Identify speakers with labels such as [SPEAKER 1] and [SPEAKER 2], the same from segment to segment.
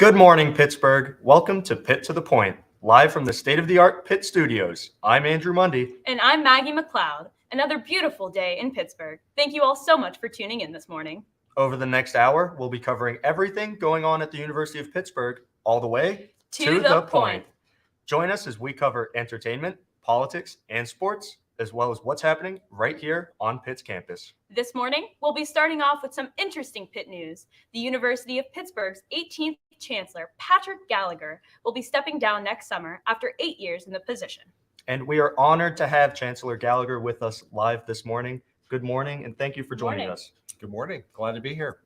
[SPEAKER 1] Good morning, Pittsburgh. Welcome to Pitt to the Point, live from the state-of-the-art Pitt Studios. I'm Andrew Mundy.
[SPEAKER 2] And I'm Maggie McLeod. Another beautiful day in Pittsburgh. Thank you all so much for tuning in this morning.
[SPEAKER 1] Over the next hour, we'll be covering everything going on at the University of Pittsburgh, all the way
[SPEAKER 2] To the point.
[SPEAKER 1] Join us as we cover entertainment, politics, and sports, as well as what's happening right here on Pitt's campus.
[SPEAKER 2] This morning, we'll be starting off with some interesting Pitt news. The University of Pittsburgh's 18th Chancellor, Patrick Gallagher, will be stepping down next summer after 8 years in the position.
[SPEAKER 1] And we are honored to have Chancellor Gallagher with us live this morning. Good morning, and thank you for joining us.
[SPEAKER 3] Good morning. Glad to be here.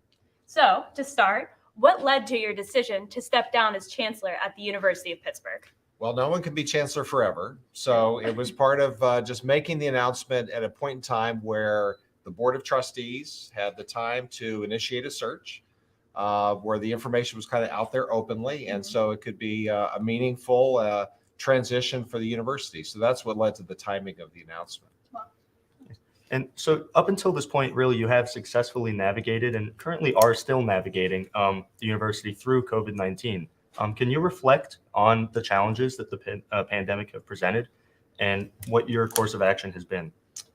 [SPEAKER 2] So, to start, what led to your decision to step down as Chancellor at the University of Pittsburgh?
[SPEAKER 3] Well, no one can be chancellor forever. So it was part of just making the announcement at a point in time where the Board of Trustees had the time to initiate a search where the information was kind of out there openly. And so it could be a meaningful transition for the university. So that's what led to the timing of the announcement.
[SPEAKER 1] And so up until this point, really, you have successfully navigated and currently are still navigating the university through COVID-19. Can you reflect on the challenges that the pandemic have presented and what your course of action has been?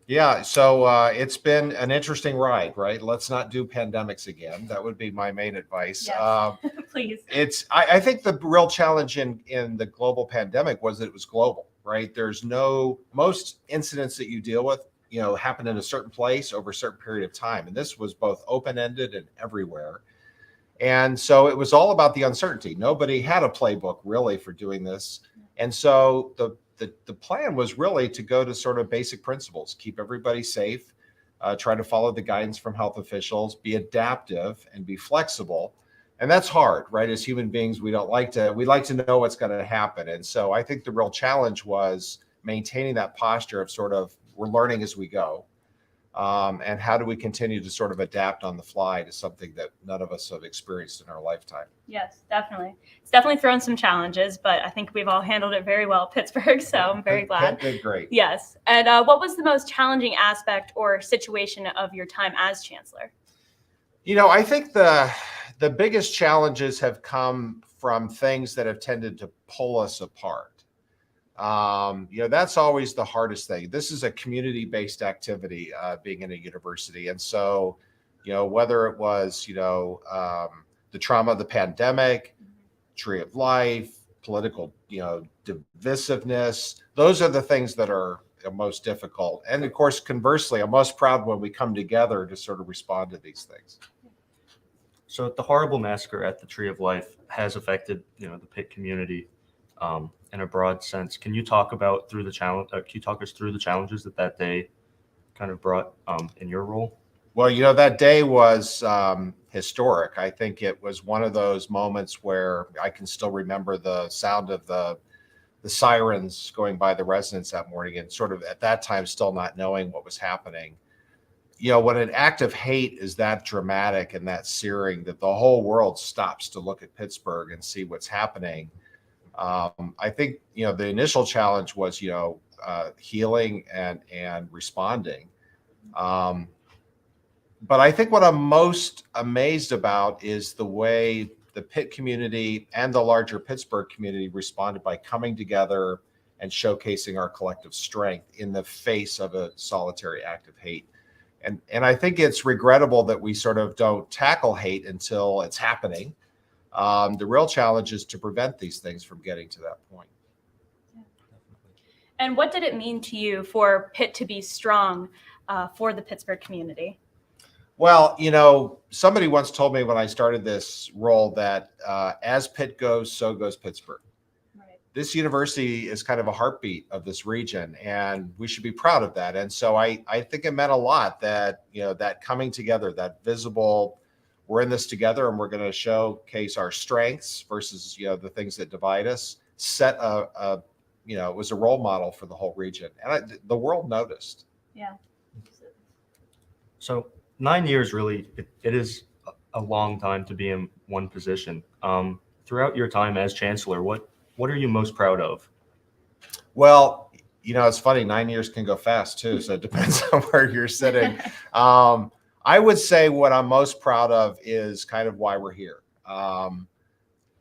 [SPEAKER 3] Yeah, so it's been an interesting ride, right? Let's not do pandemics again. That would be my main advice.
[SPEAKER 2] Yes. Please.
[SPEAKER 3] I think the real challenge in the global pandemic was that it was global, right? Most incidents that you deal with, happen in a certain place over a certain period of time. And this was both open-ended and everywhere. And so it was all about the uncertainty. Nobody had a playbook really for doing this. And so the plan was really to go to sort of basic principles, keep everybody safe, try to follow the guidance from health officials, be adaptive and be flexible. And that's hard, right? As human beings, we like to know what's going to happen. And so I think the real challenge was maintaining that posture of sort of, we're learning as we go. And how do we continue to sort of adapt on the fly to something that none of us have experienced in our lifetime?
[SPEAKER 2] Yes, definitely. It's definitely thrown some challenges, but I think we've all handled it very well at Pittsburgh, so I'm very glad.
[SPEAKER 3] Did great.
[SPEAKER 2] Yes. And what was the most challenging aspect or situation of your time as Chancellor?
[SPEAKER 3] I think the biggest challenges have come from things that have tended to pull us apart. That's always the hardest thing. This is a community-based activity, being in a university. And so, whether it was, the trauma of the pandemic, Tree of Life, political, divisiveness, those are the things that are most difficult. And of course, conversely, I'm most proud when we come together to sort of respond to these things.
[SPEAKER 1] So the horrible massacre at the Tree of Life has affected, the Pitt community in a broad sense. Can you talk us through the challenges that day kind of brought in your role?
[SPEAKER 3] Well, that day was historic. I think it was one of those moments where I can still remember the sound of the sirens going by the residence that morning, and sort of at that time still not knowing what was happening. When an act of hate is that dramatic and that searing that the whole world stops to look at Pittsburgh and see what's happening. I think, the initial challenge was, healing and responding. But I think what I'm most amazed about is the way the Pitt community and the larger Pittsburgh community responded by coming together and showcasing our collective strength in the face of a solitary act of hate. And I think it's regrettable that we sort of don't tackle hate until it's happening. The real challenge is to prevent these things from getting to that point.
[SPEAKER 2] And what did it mean to you for Pitt to be strong for the Pittsburgh community?
[SPEAKER 3] Well, somebody once told me when I started this role that as Pitt goes, so goes Pittsburgh.
[SPEAKER 2] Right.
[SPEAKER 3] This university is kind of a heartbeat of this region, and we should be proud of that. And so I think it meant a lot that, that coming together, that visible, we're in this together and we're going to showcase our strengths versus, the things that divide us, set it was a role model for the whole region. And the world noticed.
[SPEAKER 2] Yeah.
[SPEAKER 1] So 9 years, really, it is a long time to be in one position. Throughout your time as Chancellor, what are you most proud of?
[SPEAKER 3] Well, it's funny, 9 years can go fast too. So it depends on where you're sitting. I would say what I'm most proud of is kind of why we're here.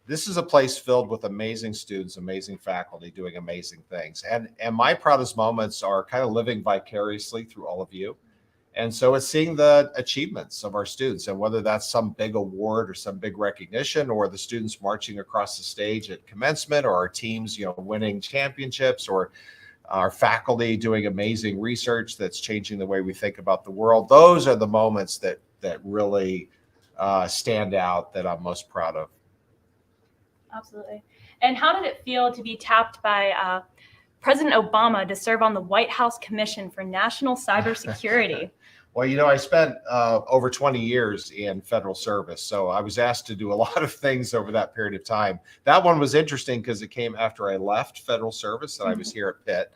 [SPEAKER 3] this is a place filled with amazing students, amazing faculty doing amazing things. And my proudest moments are kind of living vicariously through all of you. And so it's seeing the achievements of our students, and whether that's some big award or some big recognition, or the students marching across the stage at commencement, or our teams, winning championships, or our faculty doing amazing research that's changing the way we think about the world. Those are the moments that really stand out, that I'm most proud of.
[SPEAKER 2] Absolutely. And how did it feel to be tapped by President Obama to serve on the White House Commission for National Cybersecurity?
[SPEAKER 3] Well, I spent over 20 years in federal service, so I was asked to do a lot of things over that period of time. That one was interesting because it came after I left federal service and I was here at Pitt.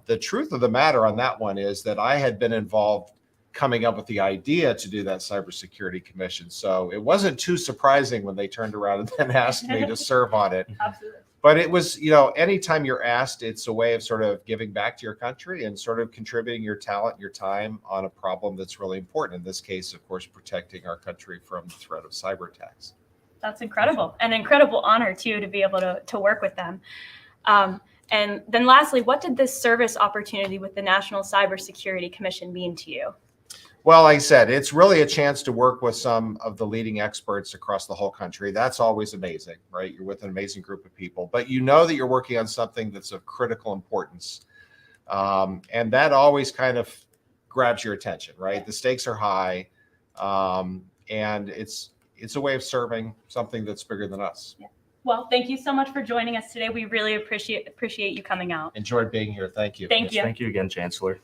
[SPEAKER 3] The truth of the matter on that one is that I had been involved coming up with the idea to do that cybersecurity commission. So it wasn't too surprising when they turned around and then asked me to serve on it.
[SPEAKER 2] Absolutely.
[SPEAKER 3] But it was, anytime you're asked, it's a way of sort of giving back to your country and sort of contributing your talent, your time on a problem that's really important. In this case, of course, protecting our country from the threat of cyber attacks.
[SPEAKER 2] That's incredible. An incredible honor, too, to be able to work with them. And then lastly, what did this service opportunity with the National Cybersecurity Commission mean to you?
[SPEAKER 3] Well, like I said, it's really a chance to work with some of the leading experts across the whole country. That's always amazing, right? You're with an amazing group of people, but you know that you're working on something that's of critical importance. And that always kind of grabs your attention, right? The stakes are high, and it's a way of serving something that's bigger than us.
[SPEAKER 2] Yeah. Well, thank you so much for joining us today. We really appreciate you coming out.
[SPEAKER 3] Enjoyed being here. Thank you.
[SPEAKER 2] Thank you.
[SPEAKER 1] Thank you again, Chancellor.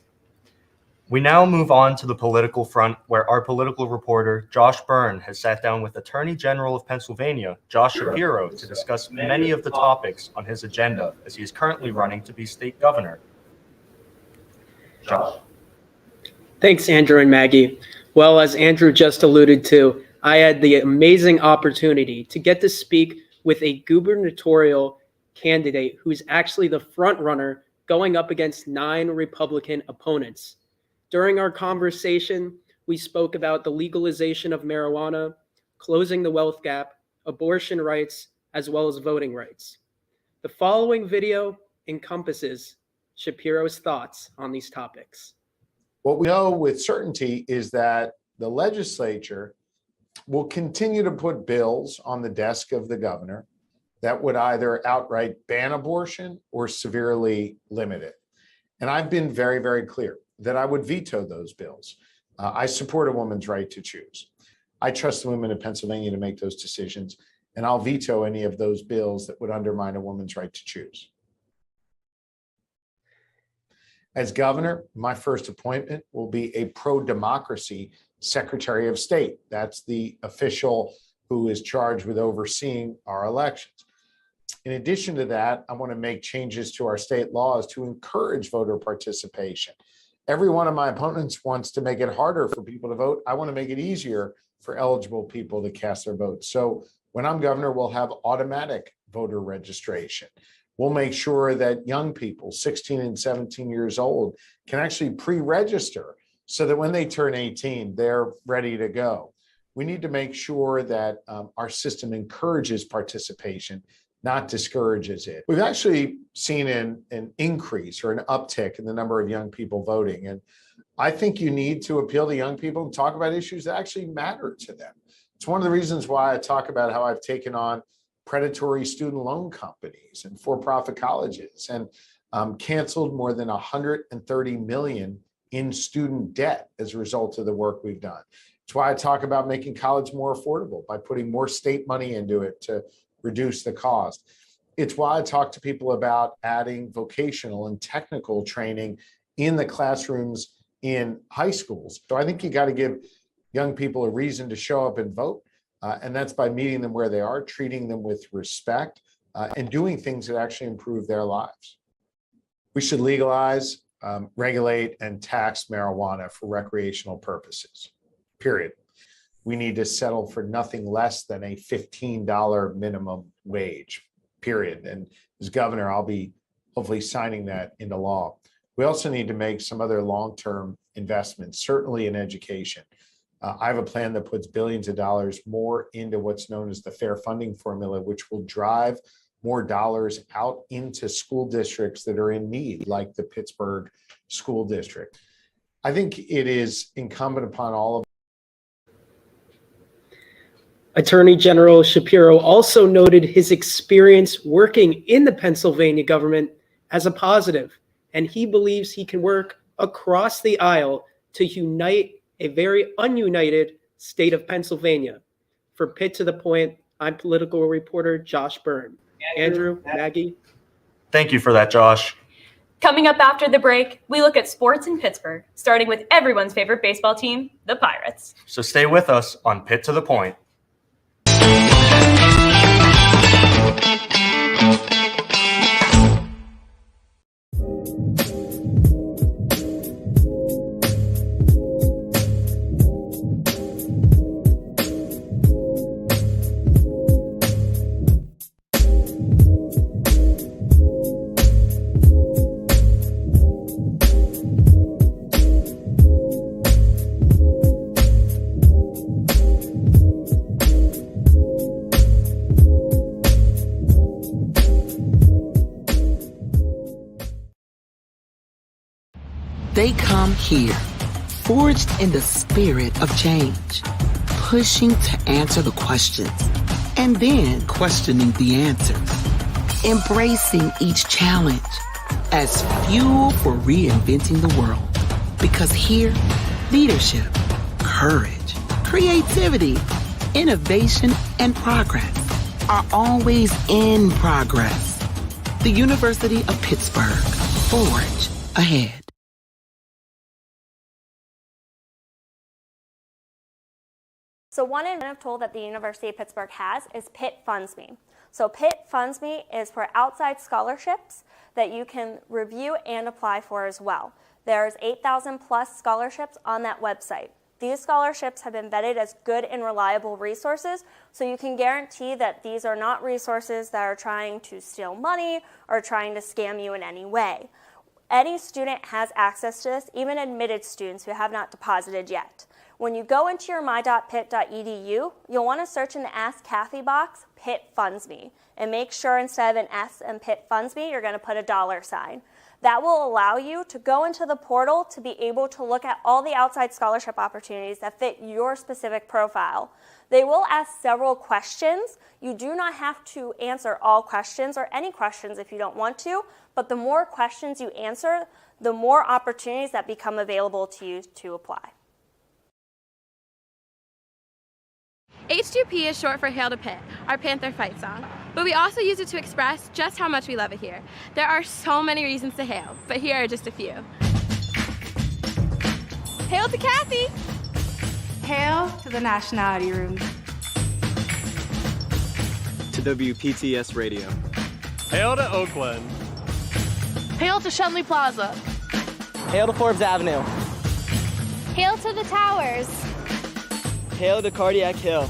[SPEAKER 1] We now move on to the political front, where our political reporter, Josh Byrne, has sat down with Attorney General of Pennsylvania, Josh Shapiro, to discuss many of the topics on his agenda as he is currently running to be state governor. Josh.
[SPEAKER 4] Thanks, Andrew and Maggie. Well, as Andrew just alluded to, I had the amazing opportunity to get to speak with a gubernatorial candidate who's actually the front runner going up against 9 Republican opponents. During our conversation, we spoke about the legalization of marijuana, closing the wealth gap, abortion rights, as well as voting rights. The following video encompasses Shapiro's thoughts on these topics.
[SPEAKER 5] What we know with certainty is that the legislature will continue to put bills on the desk of the governor that would either outright ban abortion or severely limit it. And I've been very, very clear that I would veto those bills. I support a woman's right to choose. I trust the women of Pennsylvania to make those decisions, and I'll veto any of those bills that would undermine a woman's right to choose. As governor, my first appointment will be a pro-democracy Secretary of State. That's the official who is charged with overseeing our elections. In addition to that, I want to make changes to our state laws to encourage voter participation. Every one of my opponents wants to make it harder for people to vote. I want to make it easier for eligible people to cast their votes. So when I'm governor, we'll have automatic voter registration. We'll make sure that young people, 16 and 17 years old, can actually pre-register so that when they turn 18, they're ready to go. We need to make sure that our system encourages participation, not discourages it. We've actually seen an increase or an uptick in the number of young people voting. And I think you need to appeal to young people and talk about issues that actually matter to them. It's one of the reasons why I talk about how I've taken on predatory student loan companies and for-profit colleges and canceled more than 130 million in student debt as a result of the work we've done. It's why I talk about making college more affordable by putting more state money into it to reduce the cost. It's why I talk to people about adding vocational and technical training in the classrooms in high schools. So I think you got to give young people a reason to show up and vote. And that's by meeting them where they are, treating them with respect, and doing things that actually improve their lives. We should legalize, regulate, and tax marijuana for recreational purposes, period. We need to settle for nothing less than a $15 minimum wage, period. And as governor, I'll be hopefully signing that into law. We also need to make some other long-term investments, certainly in education. I have a plan that puts billions of dollars more into what's known as the fair funding formula, which will drive more dollars out into school districts that are in need, like the Pittsburgh School District. I think it is incumbent upon all of
[SPEAKER 4] Attorney General Shapiro also noted his experience working in the Pennsylvania government as a positive, and he believes he can work across the aisle to unite a very ununited state of Pennsylvania. For Pitt to the Point, I'm political reporter Josh Byrne. Andrew, Maggie.
[SPEAKER 1] Thank you for that, Josh.
[SPEAKER 2] Coming up after the break, we look at sports in Pittsburgh, starting with everyone's favorite baseball team, the Pirates.
[SPEAKER 1] So stay with us on Pitt to the Point.
[SPEAKER 6] They come here, forged in the spirit of change, pushing to answer the questions, and then questioning the answers, embracing each challenge as fuel for reinventing the world. Because here, leadership, courage, creativity, innovation, and progress are always in progress. The University of Pittsburgh, forge ahead.
[SPEAKER 7] So one incentive tool that the University of Pittsburgh has is Pitt Funds Me. So Pitt Funds Me is for outside scholarships that you can review and apply for as well. There's 8,000 plus scholarships on that website. These scholarships have been vetted as good and reliable resources, so you can guarantee that these are not resources that are trying to steal money or trying to scam you in any way. Any student has access to this, even admitted students who have not deposited yet. When you go into your my.pitt.edu, you'll want to search in the Ask Kathy box, Pitt Funds Me, and make sure instead of an S in Pitt Funds Me, you're going to put a $sign. That will allow you to go into the portal to be able to look at all the outside scholarship opportunities that fit your specific profile. They will ask several questions. You do not have to answer all questions or any questions if you don't want to, but the more questions you answer, the more opportunities that become available to you to apply.
[SPEAKER 8] H2P is short for Hail to Pitt, our Panther fight song, but we also use it to express just how much we love it here. There are so many reasons to hail, but here are just a few. Hail to Kathy!
[SPEAKER 9] Hail to the Nationality Room.
[SPEAKER 10] To WPTS Radio.
[SPEAKER 11] Hail to Oakland.
[SPEAKER 12] Hail to Shenley Plaza.
[SPEAKER 13] Hail to Forbes Avenue.
[SPEAKER 14] Hail to the towers.
[SPEAKER 13] Hail to Cardiac Hill.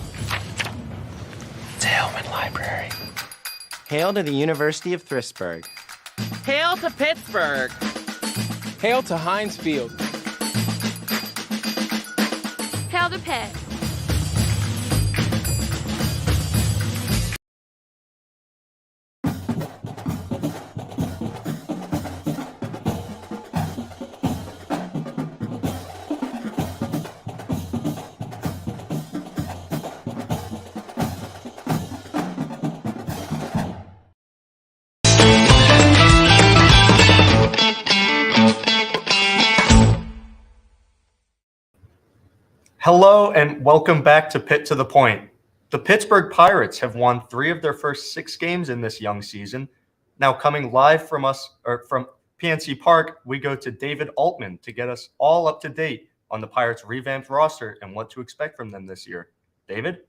[SPEAKER 15] To Hillman Library.
[SPEAKER 16] Hail to the University of Pittsburgh.
[SPEAKER 17] Hail to Pittsburgh.
[SPEAKER 18] Hail to Heinz Field.
[SPEAKER 8] Hail to Pitt.
[SPEAKER 1] Hello and welcome back to Pitt to the Point. The Pittsburgh Pirates have won 3 of their first 6 games in this young season. Now coming live from PNC Park, we go to David Altman to get us all up to date on the Pirates' revamped roster and what to expect from them this year. David?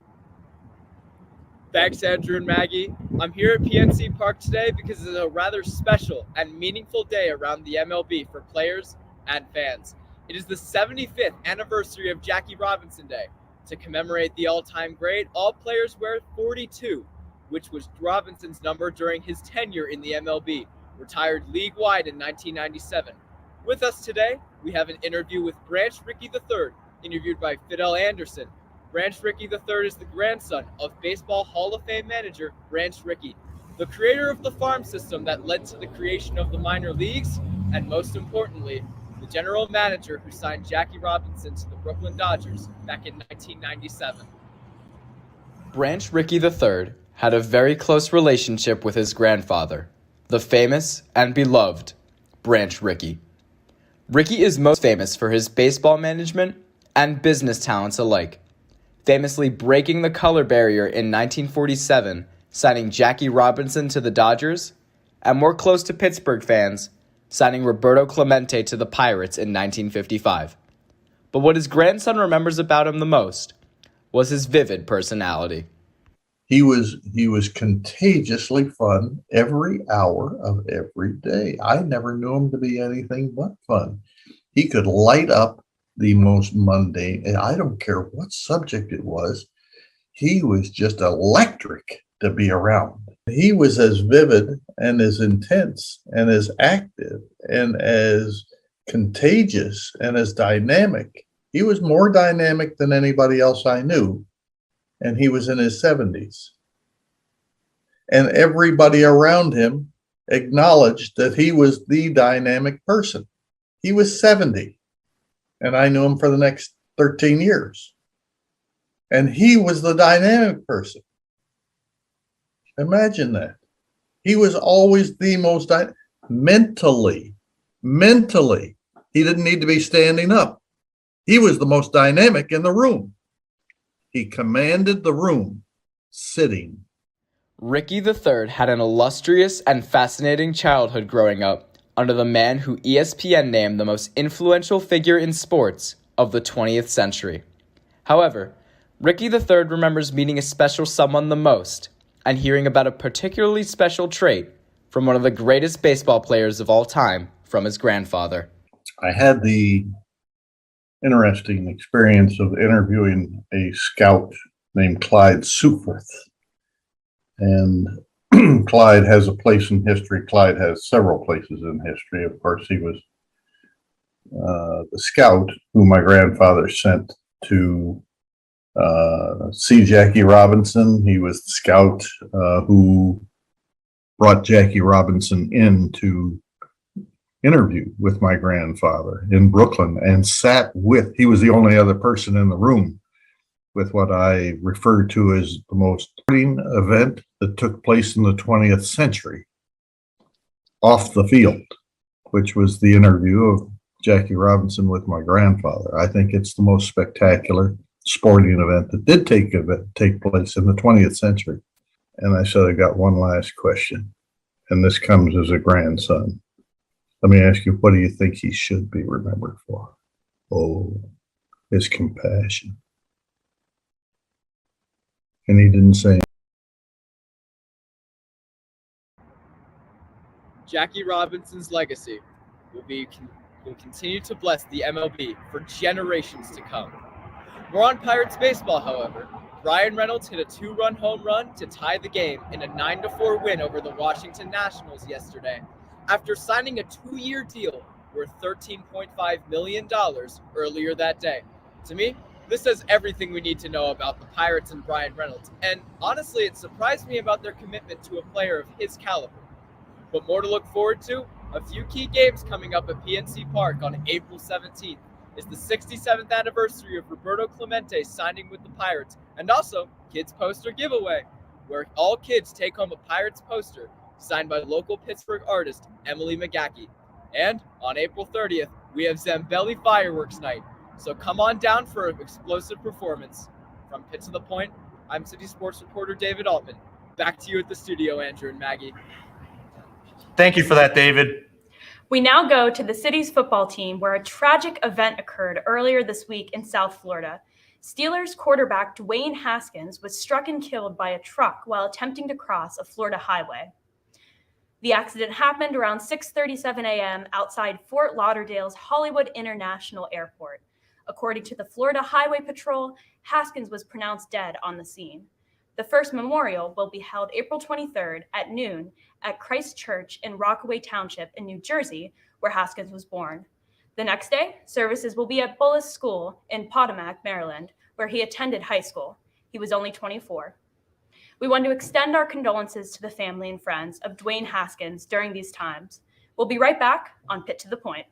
[SPEAKER 18] Thanks, Andrew and Maggie. I'm here at PNC Park today because it's a rather special and meaningful day around the MLB for players and fans. It is the 75th anniversary of Jackie Robinson Day. To commemorate the all-time great, all players wear 42, which was Robinson's number during his tenure in the MLB, retired league-wide in 1997. With us today, we have an interview with Branch Rickey III, interviewed by Fidel Anderson. Branch Rickey III is the grandson of Baseball Hall of Fame manager Branch Rickey, the creator of the farm system that led to the creation of the minor leagues, and most importantly, the general manager who signed Jackie Robinson to the Brooklyn Dodgers back in 1997.
[SPEAKER 19] Branch Rickey III had a very close relationship with his grandfather, the famous and beloved Branch Rickey. Rickey is most famous for his baseball management and business talents alike, famously breaking the color barrier in 1947, signing Jackie Robinson to the Dodgers, and more close to Pittsburgh fans, signing Roberto Clemente to the Pirates in 1955. But what his grandson remembers about him the most was his vivid personality.
[SPEAKER 20] He was contagiously fun every hour of every day. I never knew him to be anything but fun. He could light up the most mundane, and I don't care what subject it was. He was just electric to be around. He was as vivid and as intense and as active and as contagious and as dynamic. He was more dynamic than anybody else I knew, and he was in his 70s. And everybody around him acknowledged that he was the dynamic person. He was 70, and I knew him for the next 13 years. And he was the dynamic person. Imagine that. He was always the most mentally. He didn't need to be standing up. He was the most dynamic in the room. He commanded the room sitting.
[SPEAKER 19] Rickey III had an illustrious and fascinating childhood growing up under the man who ESPN named the most influential figure in sports of the 20th century. However, Rickey III remembers meeting a special someone the most and hearing about a particularly special trait from one of the greatest baseball players of all time from his grandfather.
[SPEAKER 20] I had the interesting experience of interviewing a scout named Clyde Sutworth. And Clyde has a place in history. Clyde has several places in history. Of course, he was the scout who my grandfather sent to see Jackie Robinson. He was the scout who brought Jackie Robinson in to interview with my grandfather in Brooklyn and he was the only other person in the room with what I refer to as the most sporting event that took place in the 20th century off the field, which was the interview of Jackie Robinson with my grandfather. I think it's the most spectacular sporting event that did take place in the 20th century. And I said, I got one last question, and this comes as a grandson. Let me ask you, what do you think he should be remembered for? Oh, his compassion. And he didn't say.
[SPEAKER 18] Jackie Robinson's legacy will continue to bless the MLB for generations to come. More on Pirates baseball, however. Brian Reynolds hit a 2-run home run to tie the game in a 9-4 win over the Washington Nationals yesterday, after signing a 2-year deal worth $13.5 million earlier that day. To me, this says everything we need to know about the Pirates and Brian Reynolds, and honestly, it surprised me about their commitment to a player of his caliber. But more to look forward to, a few key games coming up at PNC Park on April 17th is the 67th anniversary of Roberto Clemente signing with the Pirates, and also Kids Poster Giveaway, where all kids take home a Pirates poster signed by local Pittsburgh artist Emily McGackey. And on April 30th, we have Zambelli Fireworks Night, so come on down for an explosive performance. From Pitt to the Point, I'm City Sports reporter David Altman. Back to you at the studio, Andrew and Maggie.
[SPEAKER 1] Thank you for that, David.
[SPEAKER 2] We now go to the city's football team, where a tragic event occurred earlier this week in South Florida. Steelers quarterback Dwayne Haskins was struck and killed by a truck while attempting to cross a Florida highway. The accident happened around 6:37 a.m. outside Fort Lauderdale's Hollywood International Airport. According to the Florida Highway Patrol, Haskins was pronounced dead on the scene. The first memorial will be held April 23rd at noon at Christ Church in Rockaway Township in New Jersey, where Haskins was born. The next day, services will be at Bullis School in Potomac, Maryland, where he attended high school. He was only 24. We want to extend our condolences to the family and friends of Dwayne Haskins during these times. We'll be right back on Pitt to the Point.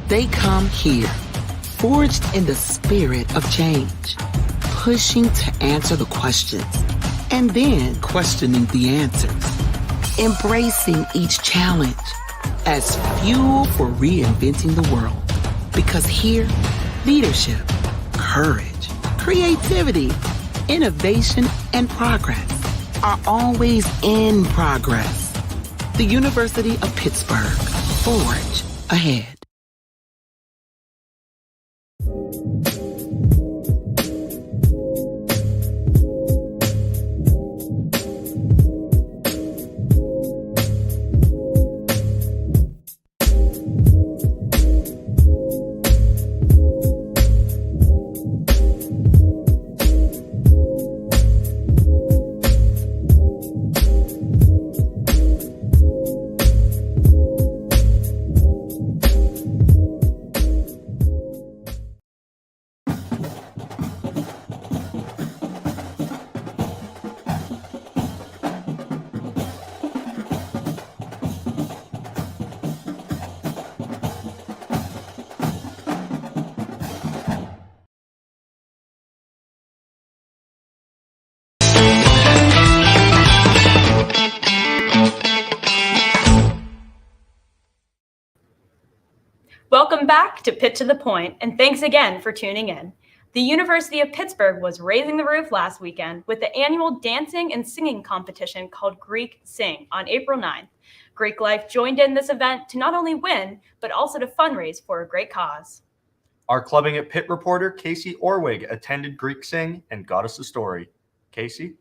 [SPEAKER 6] They come here, forged in the spirit of change, pushing to answer the questions, and then questioning the answers, embracing each challenge as fuel for reinventing the world. Because here, leadership, courage, creativity, innovation, and progress are always in progress. The University of Pittsburgh, forge ahead.
[SPEAKER 2] Welcome back to Pitt to the Point, and thanks again for tuning in. The University of Pittsburgh was raising the roof last weekend with the annual dancing and singing competition called Greek Sing on April 9th. Greek Life joined in this event to not only win, but also to fundraise for a great cause.
[SPEAKER 1] Our Clubbing at Pitt reporter, Casey Orwig, attended Greek Sing and got us a story. Casey?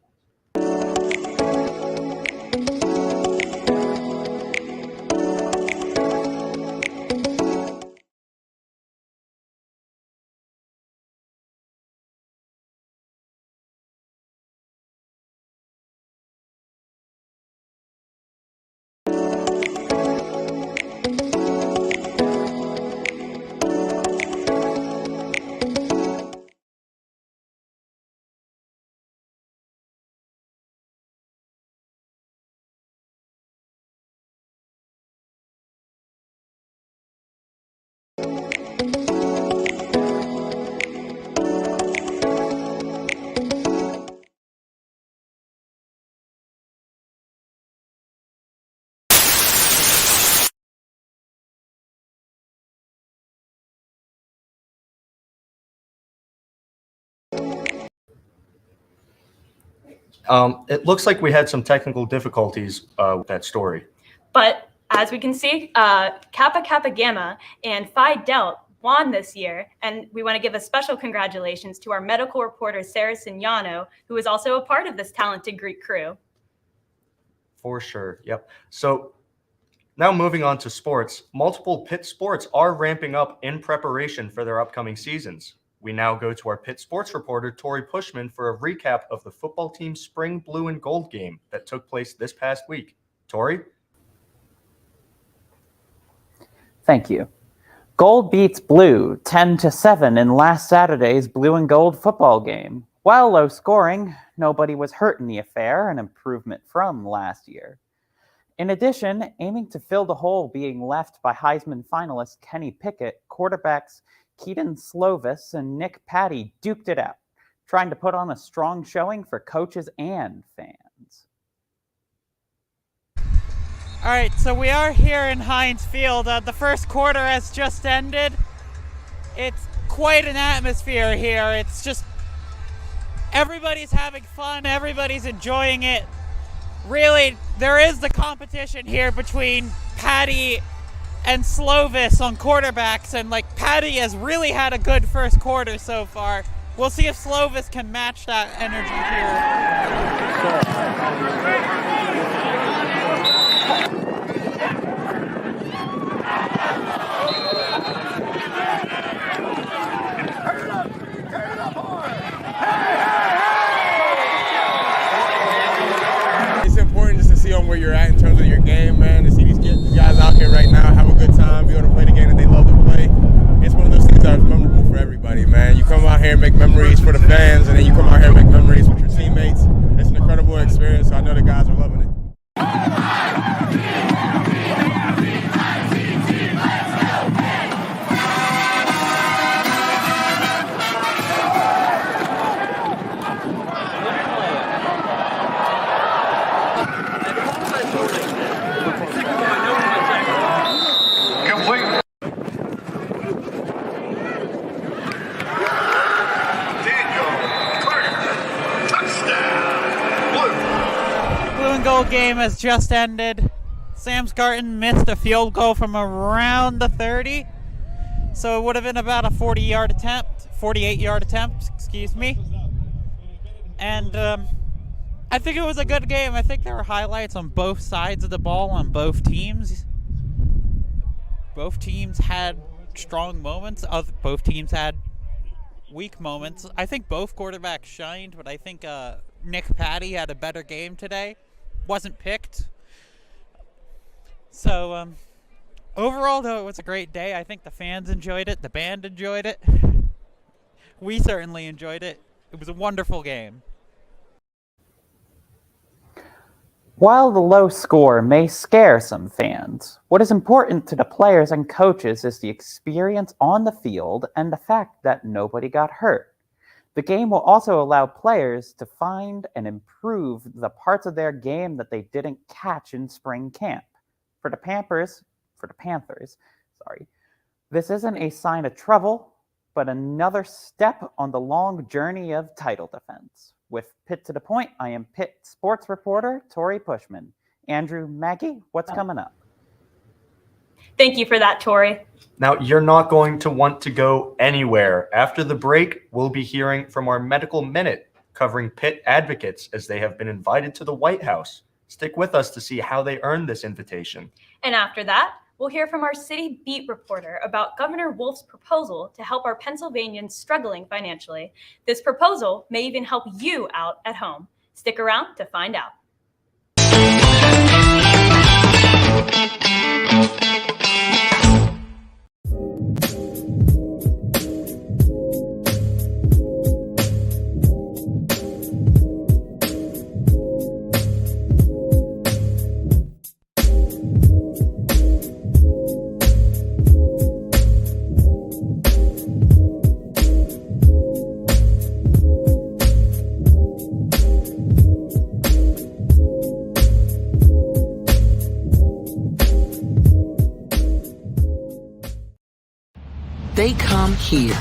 [SPEAKER 1] It looks like we had some technical difficulties with that story.
[SPEAKER 2] But as we can see, Kappa Kappa Gamma and Phi Delt won this year. And we want to give a special congratulations to our medical reporter, Sarah Signano, who is also a part of this talented Greek crew.
[SPEAKER 1] For sure. Yep. So now moving on to sports, multiple Pitt sports are ramping up in preparation for their upcoming seasons. We now go to our Pitt sports reporter, Tori Pushman, for a recap of the football team's spring blue and gold game that took place this past week. Tori?
[SPEAKER 21] Thank you. Gold beats blue 10-7 in last Saturday's blue and gold football game. While low scoring, nobody was hurt in the affair, an improvement from last year. In addition, aiming to fill the hole being left by Heisman finalist Kenny Pickett, quarterbacks Keaton Slovis and Nick Patty duked it out, trying to put on a strong showing for coaches and fans.
[SPEAKER 22] All right, so we are here in Heinz Field. The first quarter has just ended. It's quite an atmosphere here. It's just everybody's having fun. Everybody's enjoying it. Really, there is the competition here between Patty and Slovis on quarterbacks, and Patty has really had a good first quarter so far. We'll see if Slovis can match that energy
[SPEAKER 23] It's important just to see where you're at in terms of your game, man, to see these guys out here right now have a good time, be able to play the game that they love to play. It's one of those things that is memorable for everybody, man. You come out here and make memories for the fans, and then you come out here and make memories with your teammates. It's an incredible experience, so I know the guys are loving it.
[SPEAKER 22] Gold game has just ended. Sam Scarton missed a field goal from around the 30, so it would have been about a 48-yard attempt, excuse me. And I think it was a good game. I think there were highlights on both sides of the ball on both teams. Both teams had strong moments. Both teams had weak moments. I think both quarterbacks shined, but I think Nick Patty had a better game today. Wasn't picked. So overall, though, it was a great day. I think the fans enjoyed it. The band enjoyed it. We certainly enjoyed it. It was a wonderful game.
[SPEAKER 21] While the low score may scare some fans, what is important to the players and coaches is the experience on the field and the fact that nobody got hurt. The game will also allow players to find and improve the parts of their game that they didn't catch in spring camp. For the Panthers, this isn't a sign of trouble, but another step on the long journey of title defense. With Pitt to the Point, I am Pitt sports reporter Tori Pushman. Andrew, Maggie, what's coming up?
[SPEAKER 2] Thank you for that, Tori.
[SPEAKER 1] Now, you're not going to want to go anywhere. After the break, we'll be hearing from our Medical Minute covering Pitt advocates as they have been invited to the White House. Stick with us to see how they earned this invitation.
[SPEAKER 2] And after that, we'll hear from our city beat reporter about Governor Wolf's proposal to help our Pennsylvanians struggling financially. This proposal may even help you out at home. Stick around to find out.
[SPEAKER 6] They come here,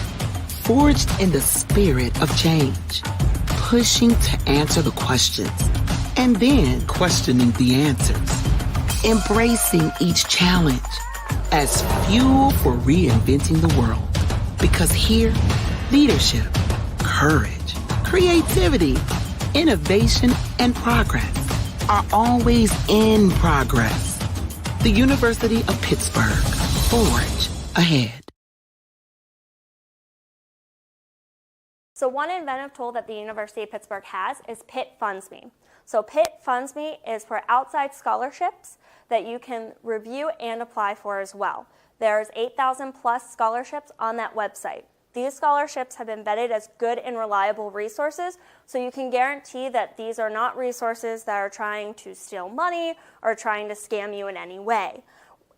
[SPEAKER 6] forged in the spirit of change, pushing to answer the questions, and then questioning the answers, embracing each challenge as fuel for reinventing the world. Because here, leadership, courage, creativity, innovation, and progress are always in progress. The University of Pittsburgh. Forge ahead.
[SPEAKER 7] So one inventive tool that the University of Pittsburgh has is Pitt Funds Me. So Pitt Funds Me is for outside scholarships that you can review and apply for as well. There's 8,000 plus scholarships on that website. These scholarships have been vetted as good and reliable resources, so you can guarantee that these are not resources that are trying to steal money or trying to scam you in any way.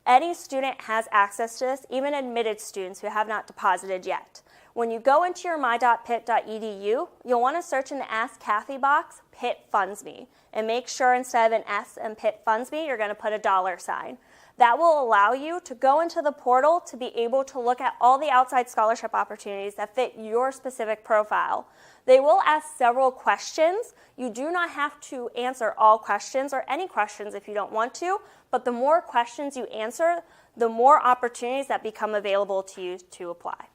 [SPEAKER 7] Any student has access to this, even admitted students who have not deposited yet. When you go into your my.pitt.edu, you'll want to search in the Ask Kathy box, Pitt Funds Me, and make sure instead of an S in Pitt Funds Me, you're going to put a $sign. That will allow you to go into the portal to be able to look at all the outside scholarship opportunities that fit your specific profile. They will ask several questions. You do not have to answer all questions or any questions if you don't want to, but the more questions you answer, the more opportunities that become available to you to apply.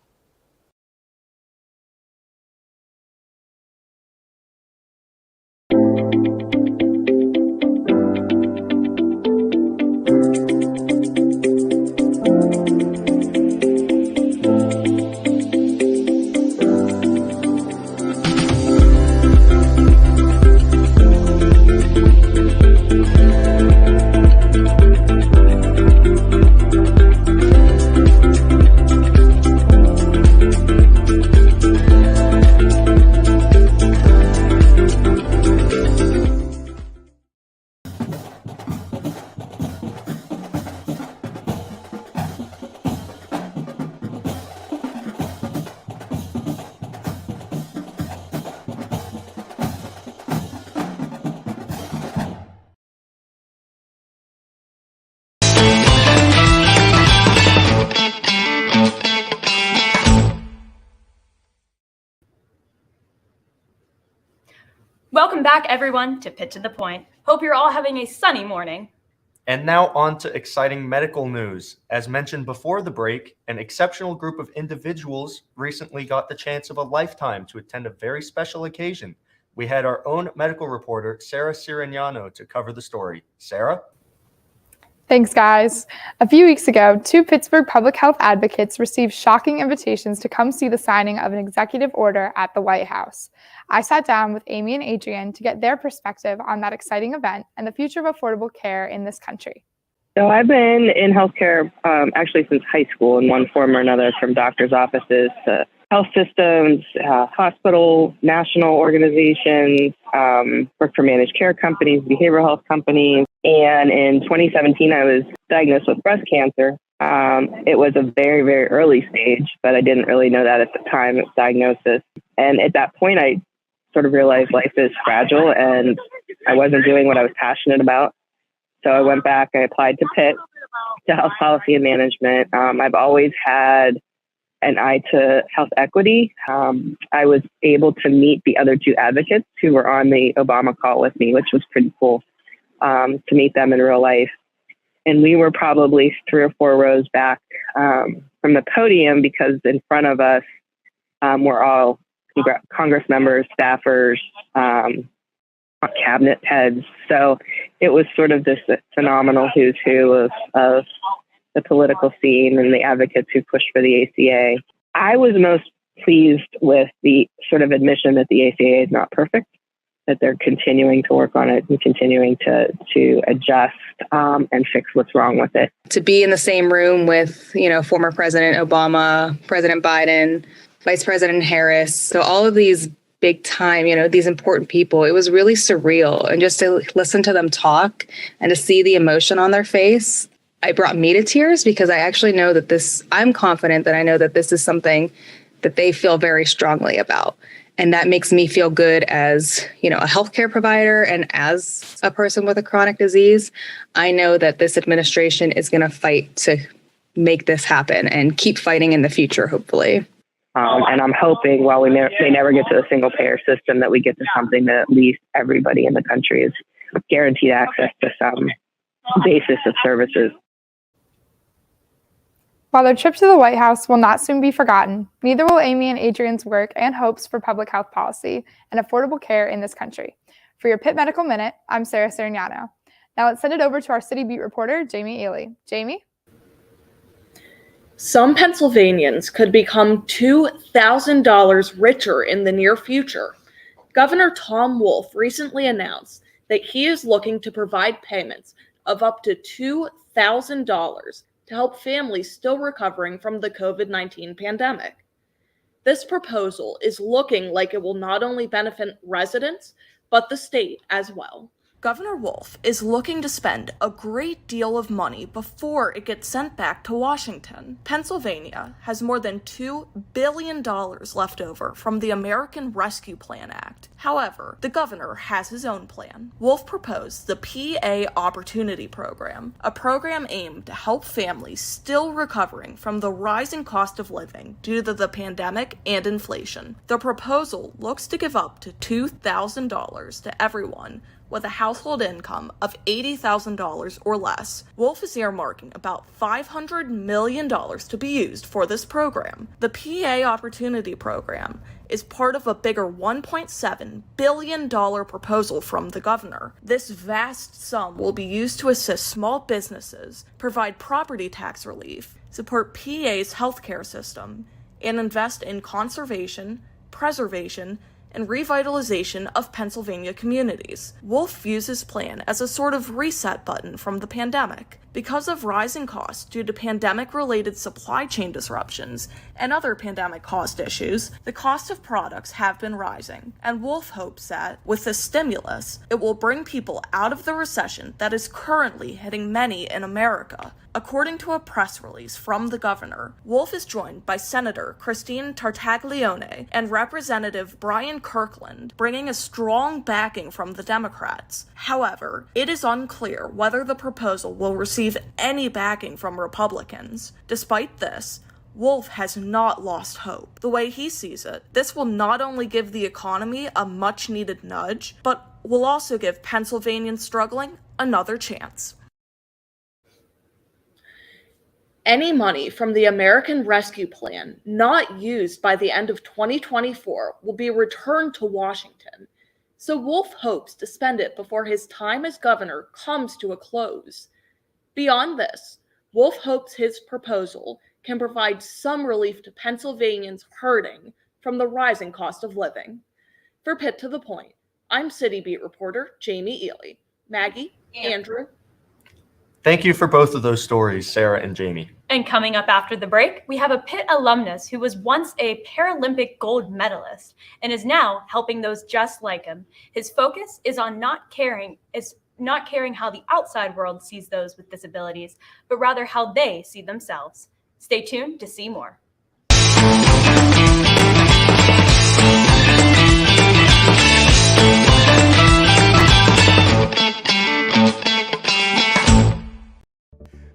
[SPEAKER 2] Welcome back, everyone, to Pitt to the Point. Hope you're all having a sunny morning.
[SPEAKER 1] And now on to exciting medical news. As mentioned before the break, an exceptional group of individuals recently got the chance of a lifetime to attend a very special occasion. We had our own medical reporter, Sarah Sirignano, to cover the story. Sarah?
[SPEAKER 3] Thanks, guys. A few weeks ago, 2 Pittsburgh public health advocates received shocking invitations to come see the signing of an executive order at the White House. I sat down with Amy and Adrian to get their perspective on that exciting event and the future of affordable care in this country.
[SPEAKER 4] So I've been in healthcare actually since high school in one form or another, from doctor's offices to health systems, hospital, national organizations, worked for managed care companies, behavioral health companies. And in 2017, I was diagnosed with breast cancer. It was a very, very early stage, but I didn't really know that at the time of diagnosis. And at that point, I sort of realized life is fragile and I wasn't doing what I was passionate about. So I went back, I applied to Pitt, to health policy and management. I've always had an eye to health equity. I was able to meet the other 2 advocates who were on the Obama call with me, which was pretty cool to meet them in real life. And we were probably 3 or 4 rows back from the podium, because in front of us were all Congress members, staffers, cabinet heads. So it was sort of this phenomenal who's who of the political scene and the advocates who pushed for the ACA. I was most pleased with the sort of admission that the ACA is not perfect, that they're continuing to work on it and continuing to adjust and fix what's wrong with it.
[SPEAKER 5] To be in the same room with, former President Obama, President Biden, Vice President Harris, so all of these big time, these important people, it was really surreal. And just to listen to them talk and to see the emotion on their face, it brought me to tears, because I actually know that I'm confident that I know that this is something that they feel very strongly about. And that makes me feel good as, a healthcare provider and as a person with a chronic disease. I know that this administration is going to fight to make this happen and keep fighting in the future, hopefully.
[SPEAKER 4] And I'm hoping, while we may never get to a single payer system, that we get to something that at least everybody in the country is guaranteed access to some basis of services.
[SPEAKER 3] While their trip to the White House will not soon be forgotten, neither will Amy and Adrian's work and hopes for public health policy and affordable care in this country. For your Pitt Medical Minute, I'm Sarah Sarignano. Now let's send it over to our City Beat reporter, Jamie Ely. Jamie?
[SPEAKER 9] Some Pennsylvanians could become $2,000 richer in the near future. Governor Tom Wolf recently announced that he is looking to provide payments of up to $2,000 to help families still recovering from the COVID-19 pandemic. This proposal is looking like it will not only benefit residents, but the state as well. Governor Wolf is looking to spend a great deal of money before it gets sent back to Washington. Pennsylvania has more than $2 billion left over from the American Rescue Plan Act. However, the governor has his own plan. Wolf proposed the PA Opportunity Program, a program aimed to help families still recovering from the rising cost of living due to the pandemic and inflation. The proposal looks to give up to $2,000 to everyone with a household income of $80,000 or less. Wolf is earmarking about $500 million to be used for this program. The PA Opportunity Program is part of a bigger $1.7 billion proposal from the governor. This vast sum will be used to assist small businesses, provide property tax relief, support PA's healthcare system, and invest in conservation, preservation, and revitalization of Pennsylvania communities. Wolf views his plan as a sort of reset button from the pandemic. Because of rising costs due to pandemic-related supply chain disruptions and other pandemic cost issues, the cost of products have been rising, and Wolf hopes that, with this stimulus, it will bring people out of the recession that is currently hitting many in America. According to a press release from the governor, Wolf is joined by Senator Christine Tartaglione and Representative Brian Kirkland, bringing a strong backing from the Democrats. However, it is unclear whether the proposal will receive any backing from Republicans. Despite this, Wolf has not lost hope. The way he sees it, this will not only give the economy a much-needed nudge, but will also give Pennsylvanians struggling another chance. Any money from the American Rescue Plan not used by the end of 2024 will be returned to Washington, so Wolf hopes to spend it before his time as governor comes to a close. Beyond this, Wolf hopes his proposal can provide some relief to Pennsylvanians hurting from the rising cost of living. For Pitt to the Point, I'm City Beat reporter Jamie Ely. Maggie, Andrew.
[SPEAKER 1] Thank you for both of those stories, Sarah and Jamie.
[SPEAKER 2] And coming up after the break, we have a Pitt alumnus who was once a Paralympic gold medalist and is now helping those just like him. His focus is on not caring how the outside world sees those with disabilities, but rather how they see themselves. Stay tuned to see more.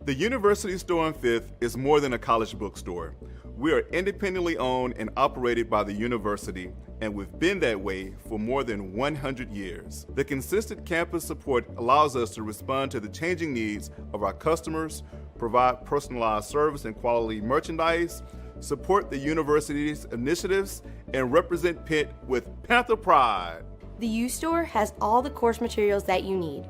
[SPEAKER 10] The University Store on 5th is more than a college bookstore. We are independently owned and operated by the university, and we've been that way for more than 100 years. The consistent campus support allows us to respond to the changing needs of our customers, provide personalized service and quality merchandise, support the university's initiatives, and represent Pitt with Panther pride.
[SPEAKER 11] The U-Store has all the course materials that you need.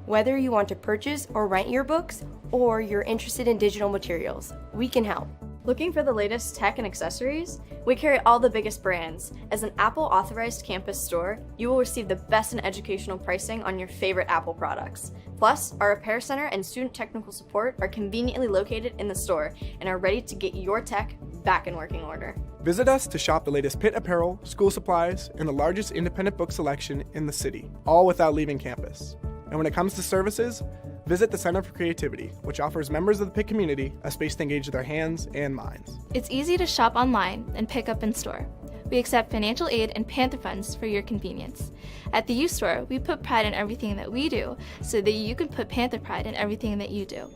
[SPEAKER 11] Whether you want to purchase or rent your books, or you're interested in digital materials, we can help.
[SPEAKER 24] Looking for the latest tech and accessories? We carry all the biggest brands. As an Apple authorized campus store, you will receive the best in educational pricing on your favorite Apple products. Plus, our repair center and student technical support are conveniently located in the store and are ready to get your tech back in working order.
[SPEAKER 25] Visit us to shop the latest Pitt apparel, school supplies, and the largest independent book selection in the city, all without leaving campus. And when it comes to services, visit the Center for Creativity, which offers members of the Pitt community a space to engage their hands and minds.
[SPEAKER 8] It's easy to shop online and pick up in store. We accept financial aid and Panther funds for your convenience. At the U-Store, we put pride in everything that we do so that you can put Panther pride in everything that you do.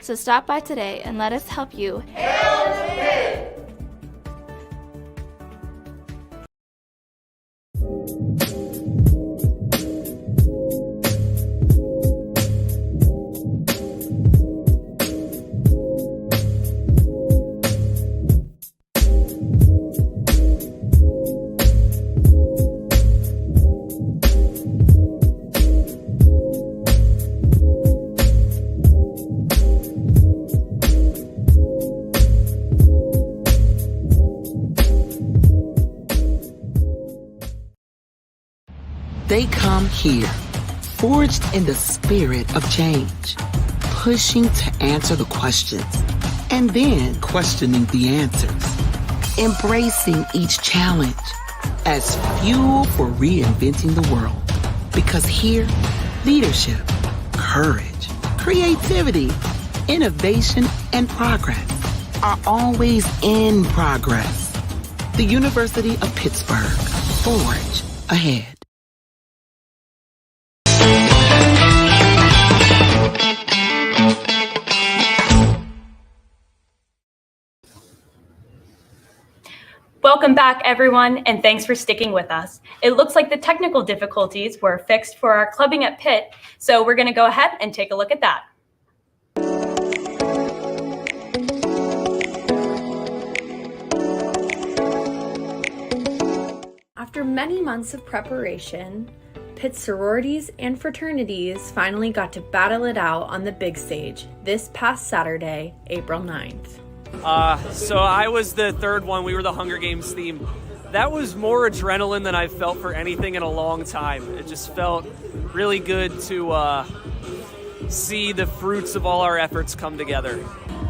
[SPEAKER 8] So stop by today and let us help you. Hail to Pitt!
[SPEAKER 6] They come here, forged in the spirit of change, pushing to answer the questions, and then questioning the answers, embracing each challenge as fuel for reinventing the world. Because here, leadership, courage, creativity, innovation, and progress are always in progress. The University of Pittsburgh, forge ahead.
[SPEAKER 2] Welcome back, everyone, and thanks for sticking with us. It looks like the technical difficulties were fixed for our clubbing at Pitt, so we're going to go ahead and take a look at that.
[SPEAKER 12] After many months of preparation, Pitt's sororities and fraternities finally got to battle it out on the big stage this past Saturday, April 9th.
[SPEAKER 13] So I was the third one. We were the Hunger Games theme. That was more adrenaline than I've felt for anything in a long time. It just felt really good to see the fruits of all our efforts come together.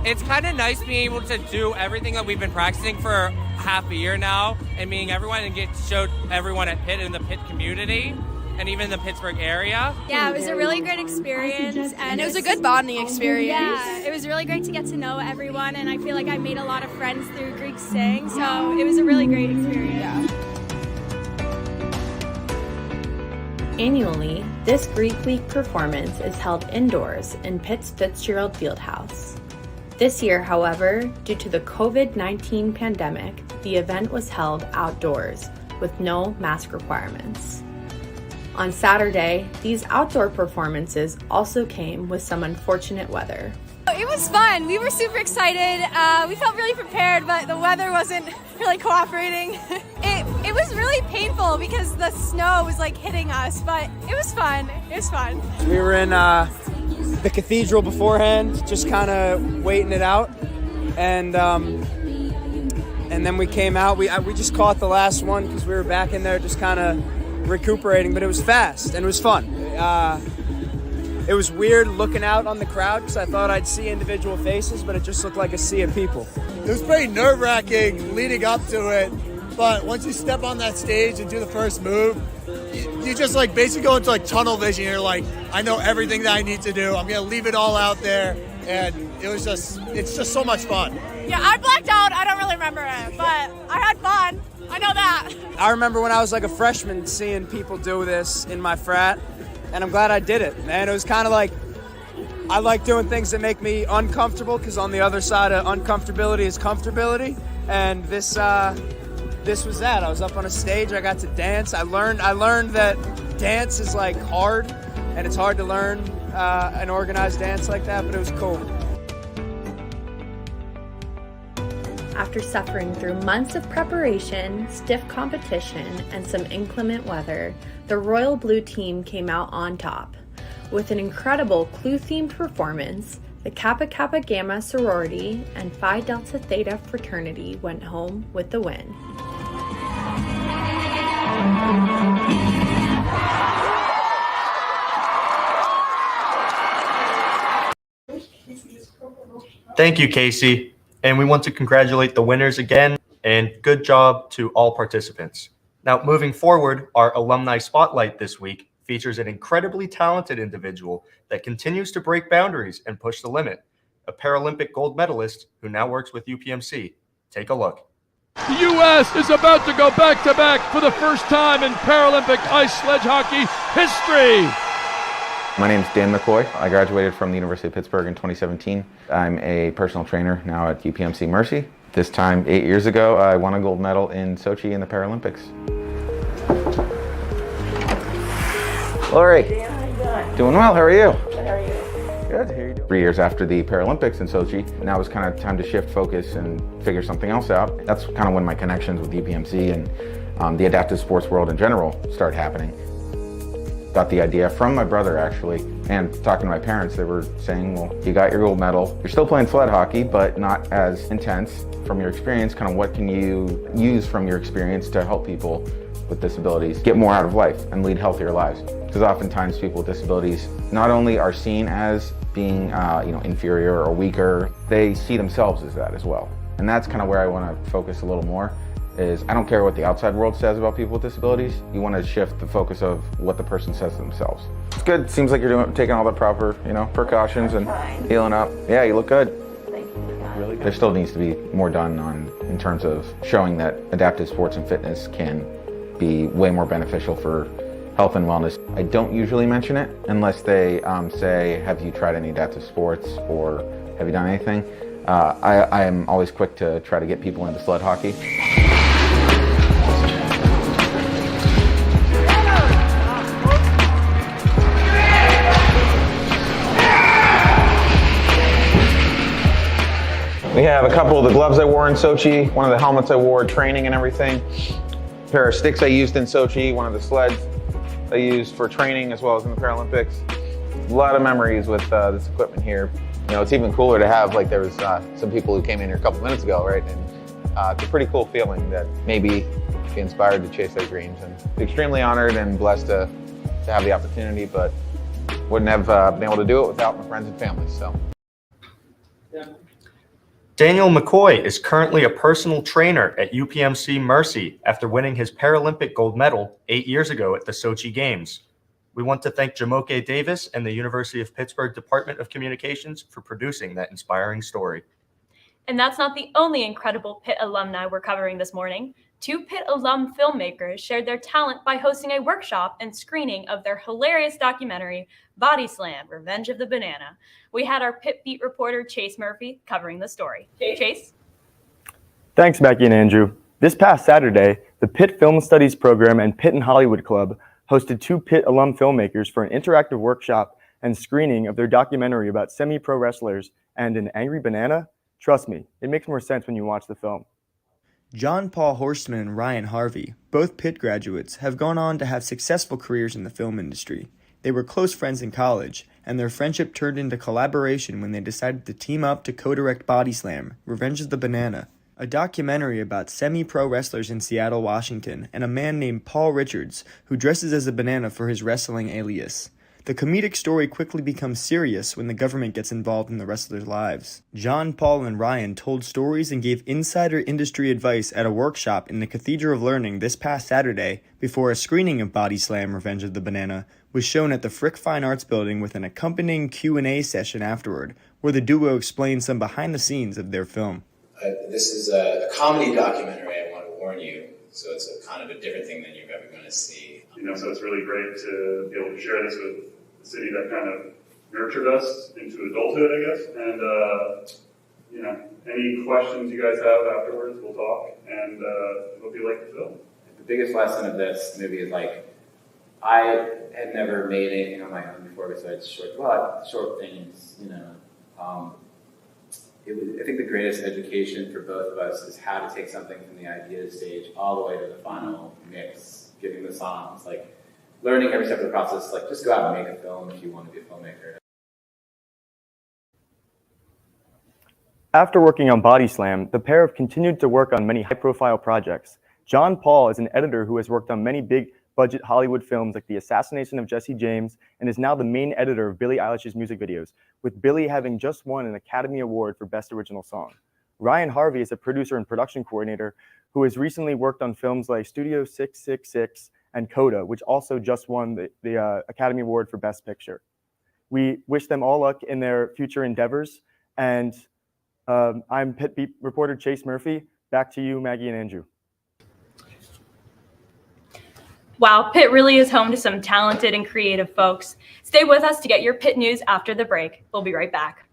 [SPEAKER 14] It's kind of nice being able to do everything that we've been practicing for half a year now and meeting everyone and get to show everyone at Pitt and the Pitt community and even the Pittsburgh area.
[SPEAKER 15] Yeah, it was a really great experience, and it was a good bonding experience. Yeah, it was really great to get to know everyone, and I feel like I made a lot of friends through Greek Sing, so it was a really great experience. Yeah.
[SPEAKER 12] Annually, this Greek Week performance is held indoors in Pitt's Fitzgerald Fieldhouse. This year, however, due to the COVID-19 pandemic, the event was held outdoors with no mask requirements. On Saturday, these outdoor performances also came with some unfortunate weather.
[SPEAKER 15] It was fun. We were super excited. We felt really prepared, but the weather wasn't really cooperating. It was really painful because the snow was like hitting us, but it was fun. It was fun.
[SPEAKER 16] We were in the cathedral beforehand, just kind of waiting it out, and then we came out. We just caught the last one because we were back in there just kind of recuperating, but it was fast and it was fun. It was weird looking out on the crowd because I thought I'd see individual faces, but it just looked like a sea of people.
[SPEAKER 26] It was pretty nerve-wracking leading up to it, but once you step on that stage and do the first move, you just like basically go into like tunnel vision. You're like, I know everything that I need to do. I'm gonna leave it all out there, and it's just so much fun.
[SPEAKER 15] Yeah, I blacked out. I don't really remember it, but I had fun. I know that.
[SPEAKER 16] I remember when I was like a freshman seeing people do this in my frat, and I'm glad I did it, man. It was kind of like, I like doing things that make me uncomfortable because on the other side of uncomfortability is comfortability, and this was that. I was up on a stage, I got to dance. I learned that dance is like hard, and it's hard to learn an organized dance like that, but it was cool.
[SPEAKER 12] After suffering through months of preparation, stiff competition, and some inclement weather, the Royal Blue team came out on top. With an incredible Clue-themed performance, the Kappa Kappa Gamma sorority and Phi Delta Theta fraternity went home with the win.
[SPEAKER 1] Thank you, Casey. And we want to congratulate the winners again, and good job to all participants. Now, moving forward, our alumni spotlight this week features an incredibly talented individual that continues to break boundaries and push the limit, a Paralympic gold medalist who now works with UPMC. Take a look.
[SPEAKER 27] The U.S. is about to go back-to-back for the first time in Paralympic ice sledge hockey history.
[SPEAKER 28] My name is Dan McCoy. I graduated from the University of Pittsburgh in 2017. I'm a personal trainer now at UPMC Mercy. This time, 8 years ago, I won a gold medal in Sochi in the Paralympics. Lori, doing well, how are you? Good, here you do. 3 years after the Paralympics in Sochi, now it's kind of time to shift focus and figure something else out. That's kind of when my connections with UPMC and the adaptive sports world in general started happening. Got the idea from my brother, actually, and talking to my parents, they were saying, well, you got your gold medal. You're still playing sled hockey, but not as intense. from your experience, kind of what can you use from your experience to help people with disabilities get more out of life and lead healthier lives. Because oftentimes people with disabilities not only are seen as being inferior or weaker, they see themselves as that as well. And that's kind of where I want to focus a little more. Is I don't care what the outside world says about people with disabilities. You want to shift the focus of what the person says to themselves. It's good. Seems like you're taking all the proper, precautions and healing up. Yeah, you look good.
[SPEAKER 24] Thank you.
[SPEAKER 28] Really good. There still needs to be more done in terms of showing that adaptive sports and fitness can be way more beneficial for health and wellness. I don't usually mention it unless they say, have you tried any adaptive sports or have you done anything? I am always quick to try to get people into sled hockey. We have a couple of the gloves I wore in Sochi, one of the helmets I wore training and everything, a pair of sticks I used in Sochi, one of the sleds I used for training as well as in the Paralympics. A lot of memories with this equipment here. It's even cooler to have, there was some people who came in here a couple minutes ago, right? And it's a pretty cool feeling that maybe be inspired to chase their dreams. And extremely honored and blessed to have the opportunity, but wouldn't have been able to do it without my friends and family, so.
[SPEAKER 1] Daniel McCoy is currently a personal trainer at UPMC Mercy after winning his Paralympic gold medal 8 years ago at the Sochi Games. We want to thank Jamoke Davis and the University of Pittsburgh Department of Communications for producing that inspiring story.
[SPEAKER 2] And that's not the only incredible Pitt alumni we're covering this morning. 2 Pitt alum filmmakers shared their talent by hosting a workshop and screening of their hilarious documentary, Body Slam, Revenge of the Banana. We had our Pitt Beat reporter, Chase Murphy, covering the story. Chase?
[SPEAKER 7] Thanks, Becky and Andrew. This past Saturday, the Pitt Film Studies Program and Pitt and Hollywood Club hosted 2 Pitt alum filmmakers for an interactive workshop and screening of their documentary about semi-pro wrestlers and an angry banana. Trust me, it makes more sense when you watch the film.
[SPEAKER 17] John Paul Horstman and Ryan Harvey, both Pitt graduates, have gone on to have successful careers in the film industry. They were close friends in college, and their friendship turned into collaboration when they decided to team up to co-direct Body Slam, Revenge of the Banana, a documentary about semi-pro wrestlers in Seattle, Washington, and a man named Paul Richards, who dresses as a banana for his wrestling alias. The comedic story quickly becomes serious when the government gets involved in the wrestlers' lives. John, Paul, and Ryan told stories and gave insider industry advice at a workshop in the Cathedral of Learning this past Saturday before a screening of Body Slam, Revenge of the Banana was shown at the Frick Fine Arts Building with an accompanying Q&A session afterward, where the duo explained some behind the scenes of their film.
[SPEAKER 18] This is a comedy documentary, I want to warn you, so it's a kind of a different thing than you're ever going to see.
[SPEAKER 19] So it's really great to be able to share this with the city that kind of nurtured us into adulthood, I guess. And, any questions you guys have afterwards, we'll talk, and hope you like the film.
[SPEAKER 18] The biggest lesson of this movie is, I had never made anything on my own before besides short things, I think the greatest education for both of us is how to take something from the idea stage all the way to the final mix, getting the songs, learning every step of the process. Just go out and make a film if you want to be a filmmaker.
[SPEAKER 7] After working on Body Slam, the pair have continued to work on many high-profile projects. John Paul is an editor who has worked on many big-budget Hollywood films like The Assassination of Jesse James and is now the main editor of Billie Eilish's music videos, with Billie having just won an Academy Award for Best Original Song. Ryan Harvey is a producer and production coordinator who has recently worked on films like Studio 666 and Coda, which also just won the Academy Award for Best Picture. We wish them all luck in their future endeavors, and I'm Pitt Beat reporter Chase Murphy. Back to you, Maggie and Andrew.
[SPEAKER 2] Wow, Pitt really is home to some talented and creative folks. Stay with us to get your Pitt news after the break. We'll be right back.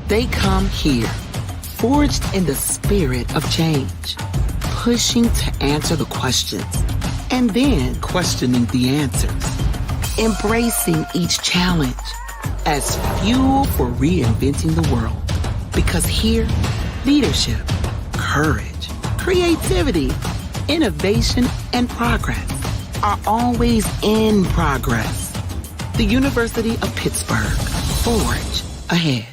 [SPEAKER 6] They come here, forged in the spirit of change, pushing to answer the questions, and then questioning the answers, embracing each challenge as fuel for reinventing the world. Because here, leadership, courage, creativity, innovation, and progress are always in progress. The University of Pittsburgh. Forge ahead.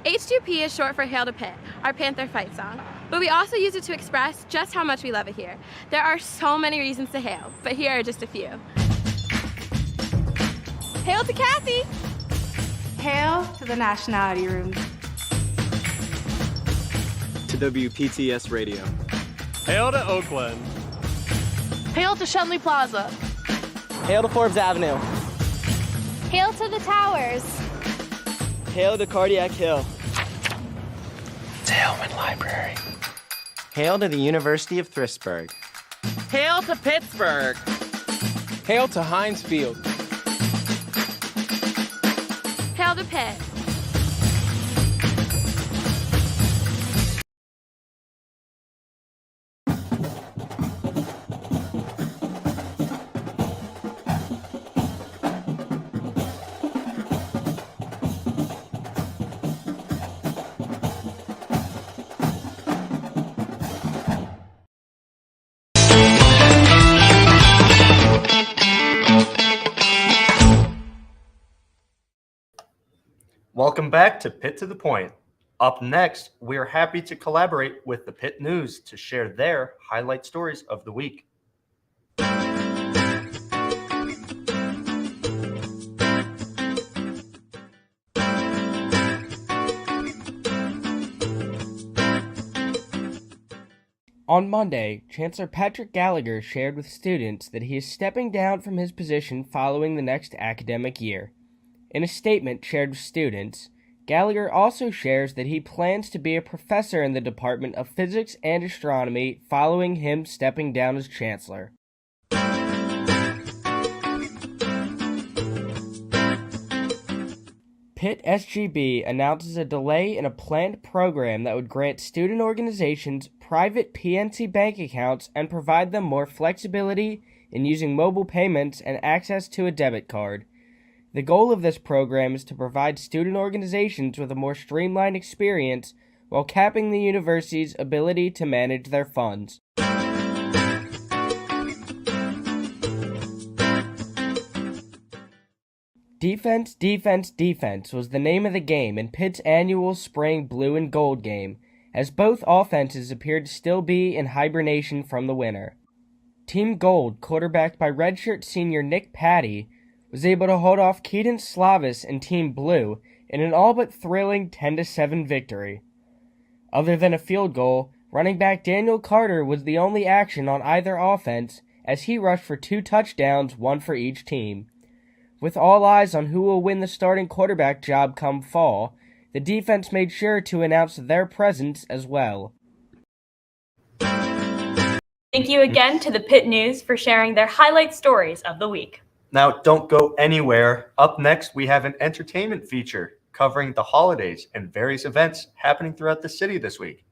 [SPEAKER 3] H2P is short for Hail to Pitt, our Panther fight song. But we also use it to express just how much we love it here. There are so many reasons to hail, but here are just a few. Hail to Kathy!
[SPEAKER 4] Hail to the Nationality Room.
[SPEAKER 5] To WPTS Radio.
[SPEAKER 9] Hail to Oakland.
[SPEAKER 3] Hail to Shenley Plaza.
[SPEAKER 5] Hail to Forbes Avenue.
[SPEAKER 3] Hail to the towers.
[SPEAKER 5] Hail to Cardiac Hill.
[SPEAKER 20] To Hillman Library.
[SPEAKER 5] Hail to the University of Pittsburgh.
[SPEAKER 20] Hail to Pittsburgh.
[SPEAKER 5] Hail to Heinz Field.
[SPEAKER 3] Hail to Pitt.
[SPEAKER 1] Welcome back to Pitt to the Point. Up next, we are happy to collaborate with the Pitt News to share their highlight stories of the week.
[SPEAKER 21] On Monday, Chancellor Patrick Gallagher shared with students that he is stepping down from his position following the next academic year. In a statement shared with students, Gallagher also shares that he plans to be a professor in the Department of Physics and Astronomy following him stepping down as chancellor. Pitt SGB announces a delay in a planned program that would grant student organizations private PNC bank accounts and provide them more flexibility in using mobile payments and access to a debit card. The goal of this program is to provide student organizations with a more streamlined experience while capping the university's ability to manage their funds. Defense, Defense, Defense was the name of the game in Pitt's annual spring blue and gold game, as both offenses appeared to still be in hibernation from the winter. Team Gold, quarterbacked by redshirt senior Nick Patty, was able to hold off Keaton Slavis and Team Blue in an all but thrilling 10-7 victory. Other than a field goal, running back Daniel Carter was the only action on either offense as he rushed for 2 touchdowns, one for each team. With all eyes on who will win the starting quarterback job come fall, the defense made sure to announce their presence as well.
[SPEAKER 2] Thank you again to the Pitt News for sharing their highlight stories of the week.
[SPEAKER 1] Now, don't go anywhere. Up next, we have an entertainment feature covering the holidays and various events happening throughout the city this week.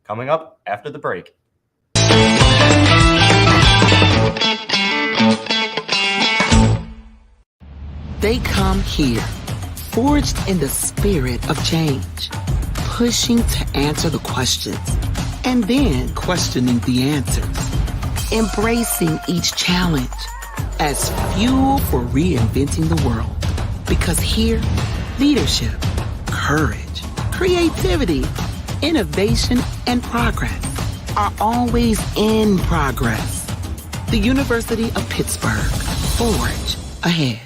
[SPEAKER 1] Coming up after the break.
[SPEAKER 6] They come here, forged in the spirit of change, pushing to answer the questions, and then questioning the answers, embracing each challenge as fuel for reinventing the world. Because here, leadership, courage, creativity, innovation, and progress are always in progress. The University of Pittsburgh. Forge ahead.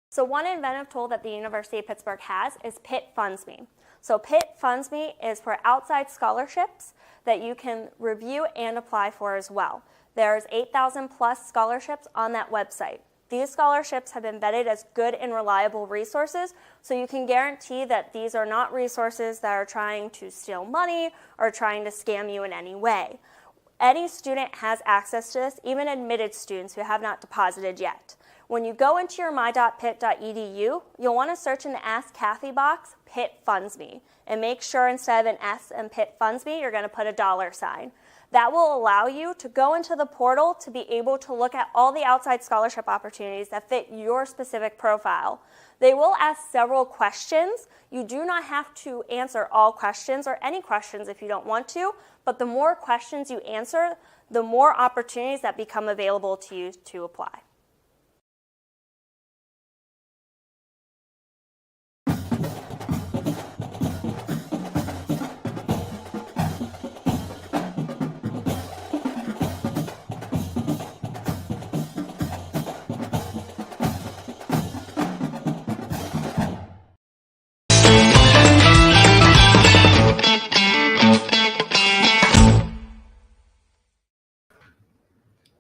[SPEAKER 8] So one inventive tool that the University of Pittsburgh has is Pitt Funds Me. So Pitt Funds Me is for outside scholarships that you can review and apply for as well. There's 8,000 plus scholarships on that website. These scholarships have been vetted as good and reliable resources, so you can guarantee that these are not resources that are trying to steal money or trying to scam you in any way. Any student has access to this, even admitted students who have not deposited yet. When you go into your my.pitt.edu, you'll want to search in the Ask Kathy box, Pitt Funds Me, and make sure instead of an S in Pitt Funds Me, you're going to put a $sign. That will allow you to go into the portal to be able to look at all the outside scholarship opportunities that fit your specific profile. They will ask several questions. You do not have to answer all questions or any questions if you don't want to, but the more questions you answer, the more opportunities that become available to you to apply.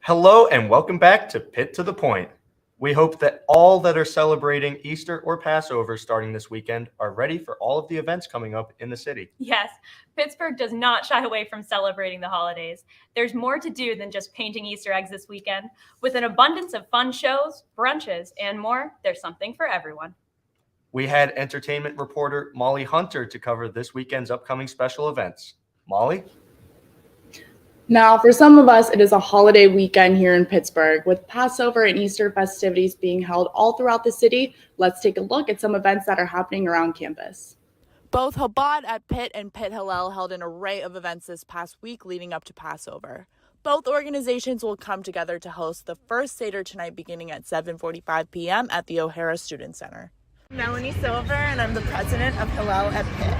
[SPEAKER 1] Hello and welcome back to Pitt to the Point. We hope that all that are celebrating Easter or Passover starting this weekend are ready for all of the events coming up in the city.
[SPEAKER 2] Yes, Pittsburgh does not shy away from celebrating the holidays. There's more to do than just painting Easter eggs this weekend. With an abundance of fun shows, brunches, and more, there's something for everyone.
[SPEAKER 1] We had entertainment reporter Molly Hunter to cover this weekend's upcoming special events. Molly?
[SPEAKER 10] Now, for some of us, it is a holiday weekend here in Pittsburgh. With Passover and Easter festivities being held all throughout the city, let's take a look at some events that are happening around campus.
[SPEAKER 11] Both Chabad at Pitt and Pitt Hillel held an array of events this past week leading up to Passover. Both organizations will come together to host the first Seder tonight beginning at 7:45 p.m. at the O'Hara Student Center.
[SPEAKER 13] Melanie Silver, and I'm the president of Hillel at Pitt.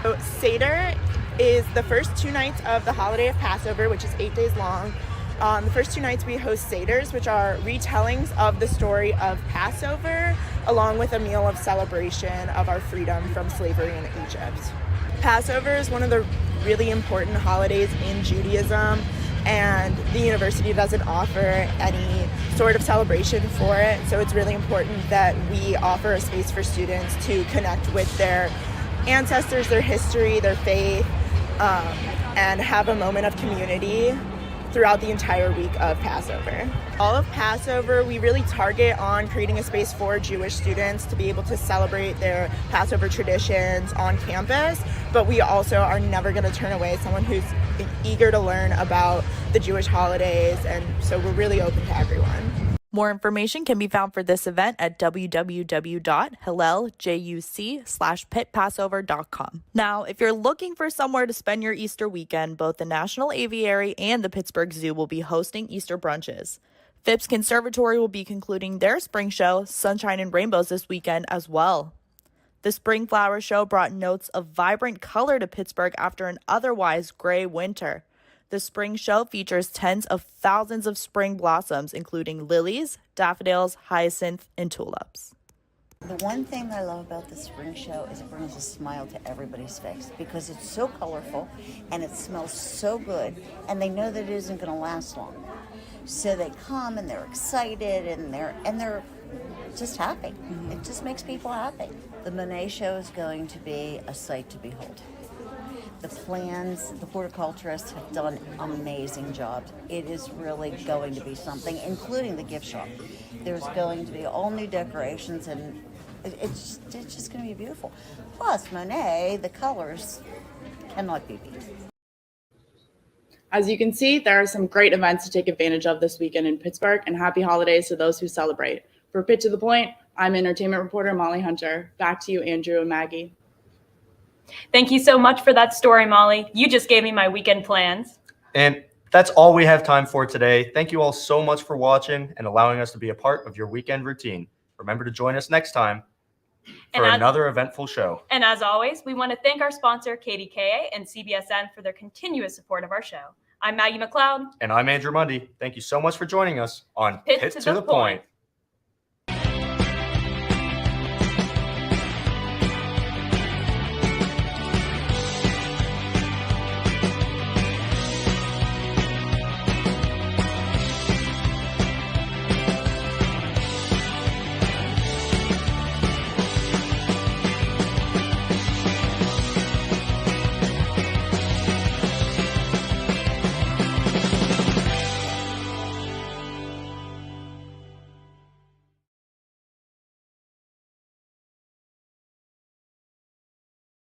[SPEAKER 13] So Seder is the first 2 nights of the holiday of Passover, which is 8 days long. The first 2 nights we host Seders, which are retellings of the story of Passover, along with a meal of celebration of our freedom from slavery in Egypt. Passover is one of the really important holidays in Judaism, and the university doesn't offer any sort of celebration for it, so it's really important that we offer a space for students to connect with their ancestors, their history, their faith, and have a moment of community throughout the entire week of Passover. All of Passover, we really target on creating a space for Jewish students to be able to celebrate their Passover traditions on campus, but we also are never going to turn away someone who's eager to learn about the Jewish holidays, and so we're really open to everyone.
[SPEAKER 11] More information can be found for this event at www.hilleljuc/pittpassover.com. Now, if you're looking for somewhere to spend your Easter weekend, both the National Aviary and the Pittsburgh Zoo will be hosting Easter brunches. Phipps Conservatory will be concluding their spring show, Sunshine and Rainbows, this weekend as well. The Spring Flower Show brought notes of vibrant color to Pittsburgh after an otherwise gray winter. The spring show features tens of thousands of spring blossoms, including lilies, daffodils, hyacinth, and tulips.
[SPEAKER 14] The one thing I love about the spring show is it brings a smile to everybody's face because it's so colorful and it smells so good, and they know that it isn't going to last long. So they come and they're excited and they're just happy. Mm-hmm. It just makes people happy. The Monet show is going to be a sight to behold. The plans, the horticulturists have done amazing jobs. It is really going to be something, including the gift shop. There's going to be all new decorations, and It's just going to be beautiful. Plus, Monet, the colors cannot be beat.
[SPEAKER 10] As you can see, there are some great events to take advantage of this weekend in Pittsburgh, and happy holidays to those who celebrate. For Pitt to the Point, I'm entertainment reporter Molly Hunter. Back to you, Andrew and Maggie.
[SPEAKER 2] Thank you so much for that story, Molly. You just gave me my weekend plans.
[SPEAKER 1] And that's all we have time for today. Thank you all so much for watching and allowing us to be a part of your weekend routine. Remember to join us next time for another eventful show.
[SPEAKER 2] And as always, we want to thank our sponsor, KDKA and CBSN, for their continuous support of our show. I'm Maggie McLeod.
[SPEAKER 1] And I'm Andrew Mundy. Thank you so much for joining us on
[SPEAKER 2] Pitt to the Point.